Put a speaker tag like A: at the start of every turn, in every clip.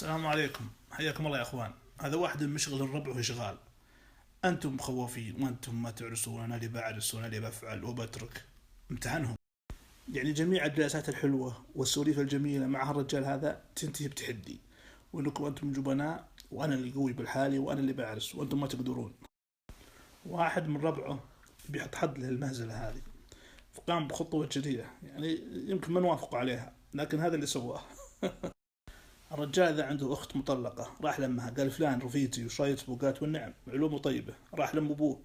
A: السلام عليكم، حياكم الله يا اخوان. هذا واحد من مشغل الربع واشغال. انتم مخوفين وانتم ما تعرسون، انا اللي بعرس وانا اللي بفعل وبترك. امتحنهم. يعني جميع الجلسات الحلوه والسواليف الجميله مع هالرجال هذا تنتهي بتحدي، وانكم انتم جبناء وانا اللي قوي بالحالي وانا اللي بعرس وانتم ما تقدرون. واحد من ربعه بيحط حد للمهزله هذه، فقام بخطوه جريئه يعني يمكن ما نوافق عليها، لكن هذا اللي سواه. الرجال إذا عنده أخت مطلقة راح لمها قال فلان رفيجي وش رايك قالت والنعم علومه طيبة. راح لم أبوه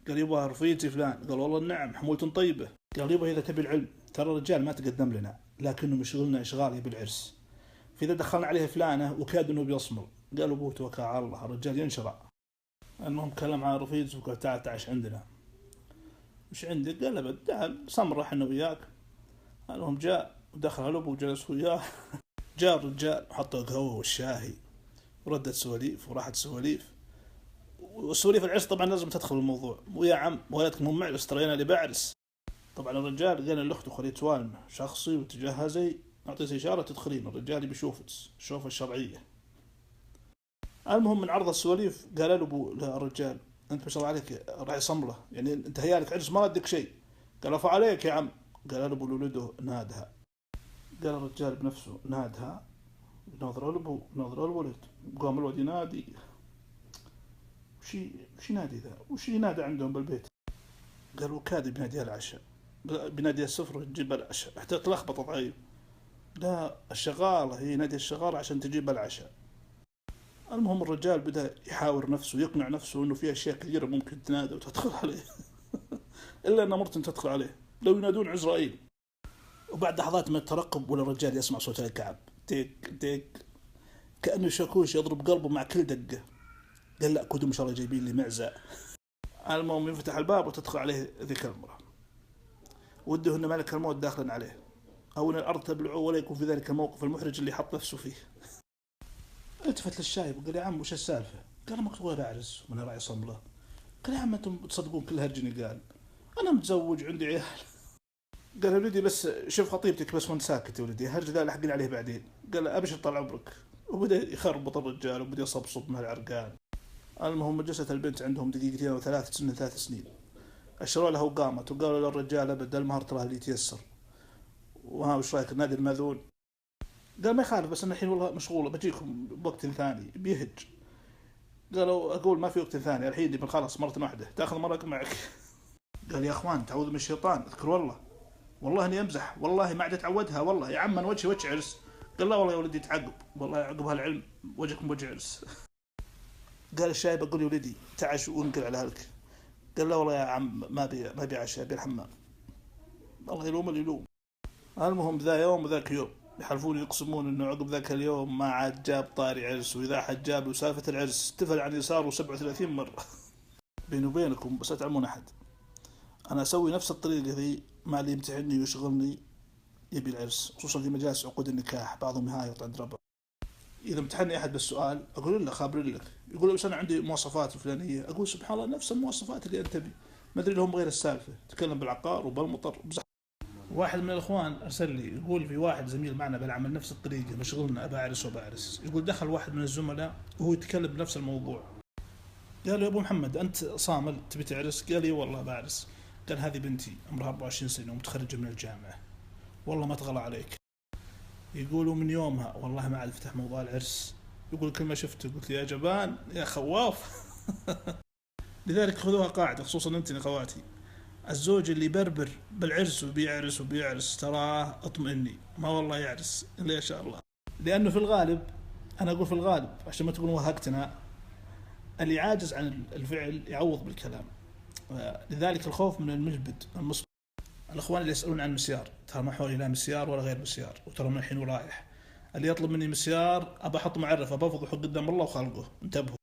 A: قال يبا رفيجي فلان قال والله النعم حمولة طيبة. قال يبا إذا تبي العلم ترى الرجال ما تقدم لنا لكنه مشغلنا إشغال يبي العرس، فإذا دخلنا عليه فلانة وكاد إنه بيصمل قال أبوه توكل على الله الرجال ينشرع. المهم كلم على رفيجي وقال تعال تعش عندنا. وش عندك؟ قال أبد تعال سمر احنا وياك. المهم جاء ودخل على أبوه وجلس وياه. جاء الرجال وحط القهوة والشاهي وردت سواليف وراحت سواليف، وسواليف العرس طبعا لازم تدخل الموضوع. ويا عم ولدك مو معرس ترى انا اللي بعرس. طبعا الرجال قال لاخته خلي توالمه شخصي وتجهزي اعطيتي اشاره تدخلين، الرجال بيشوفك الشوفه الشرعيه. المهم من عرض السواليف قال له ابو الرجال انت ما شاء الله عليك راعي صمله، يعني انت هيالك عرس ما ردك شيء. قال افا عليك يا عم. قال له ابو لولده نادها. قال الرجال بنفسه نادها، ناظر الابو ناظر الولد. قام الولد ينادي وش ينادي ذا وش ينادي عندهم بالبيت. قالوا كاد بينادي العشاء بينادي السفرة تجيب العشاء حتى تلخبط ضعيف. لا الشغالة هي نادي الشغالة عشان تجيب العشاء. المهم الرجال بدأ يحاور نفسه يقنع نفسه انه في اشياء كثيرة ممكن تنادى وتدخل عليه. الا ان مرتين تدخل عليه لو ينادون عزرائيل. وبعد لحظات من الترقب ولا الرجال يسمع صوت الكعب تيك تيك كأنه شاكوش يضرب قلبه مع كل دقة. قال لا كودهم إن شاء الله جايبين لي معزة. المهم يفتح الباب وتدخل عليه ذيك المرأة، وده أن ملك الموت داخلا عليه، أو أن الأرض تبلعه ولا يكون في ذلك الموقف المحرج اللي حط نفسه فيه. التفت للشايب وقال يا عم وش السالفة؟ قال مكتوب بعرس وأنا راعي صملة. قال يا عم أنتم تصدقون كل هرجني؟ قال أنا متزوج عندي عيال. قال يا ولدي بس شوف خطيبتك بس وانت ساكت يا ولدي هرج ذا لحقين عليه بعدين. قال أبشر طال عمرك. وبدأ يخربط الرجال وبدأ يصبصب من العرقان. المهم جلست البنت عندهم دقيقتين او ثلاث سنين. اشروا لها وقامت وقالوا للرجال ابد المهر تراه اللي يتيسر. وها وش رايك نادي الماذون؟ قال ما يخالف بس انا الحين والله مشغوله بجيكم بوقت ثاني بيهج. قالوا اقول ما في وقت ثاني الحين بنخلص مره واحده تاخذ مرق معك. قال يا اخوان تعوذ من الشيطان اذكر والله والله اني امزح والله ما عاد اتعودها والله يا عم من وجه عرس. قال لا والله يا ولدي تعقب والله يعقب هالعلم وجهكم وجه عرس. قال الشايب اقول يا ولدي تعش وانقل على اهلك. قال لا والله يا عم ما بي عشاء ابي الحمام. الله يلوم اللي يلوم. المهم ذا يوم وذاك يوم يحلفون يقسمون انه عقب ذاك اليوم ما عاد جاب طاري عرس، واذا حد جاب له سالفه العرس تفل عن يساره 37 مره. بيني وبينكم بس لا تعلمون احد، انا اسوي نفس الطريقه ذي مع اللي يمتحني ويشغلني يبي العرس، خصوصا في مجالس عقود النكاح بعضهم يهايط عند ربع. اذا امتحني احد بالسؤال اقول له خابر لك، يقول بس انا عندي مواصفات الفلانيه، اقول سبحان الله نفس المواصفات اللي انت بي، ما ادري لهم غير السالفه تكلم بالعقار وبالمطر بزح. واحد من الاخوان ارسل لي يقول في واحد زميل معنا بالعمل نفس الطريقه مشغولنا بعرس وبعرس. يقول دخل واحد من الزملاء وهو يتكلم بنفس الموضوع. قال له يا ابو محمد انت صامل تبي تعرس؟ قال لي والله بعرس. قال هذه بنتي عمرها 24 سنه ومتخرجه من الجامعه والله ما تغلى عليك. يقولوا من يومها والله ما عاد فتح موضوع العرس. يقول كل ما شفته قلت يا جبان يا خواف. لذلك خذوها قاعدة خصوصا انت يا خواتي، الزوج اللي يبربر بالعرس وبيعرس تراه اطمئني ما والله يعرس الا ان شاء الله. لانه في الغالب انا اقول في الغالب عشان ما تقولوا وهقتنا، اللي عاجز عن الفعل يعوض بالكلام. لذلك الخوف من المجبد المصبر. الاخوان اللي يسالون عن مسيار ترى ما حولي لا مسيار ولا غير مسيار، وترى من الحين ورايح اللي يطلب مني مسيار ابى احط معرف ابى افضحه قدام الله وخلقه انتبهوا.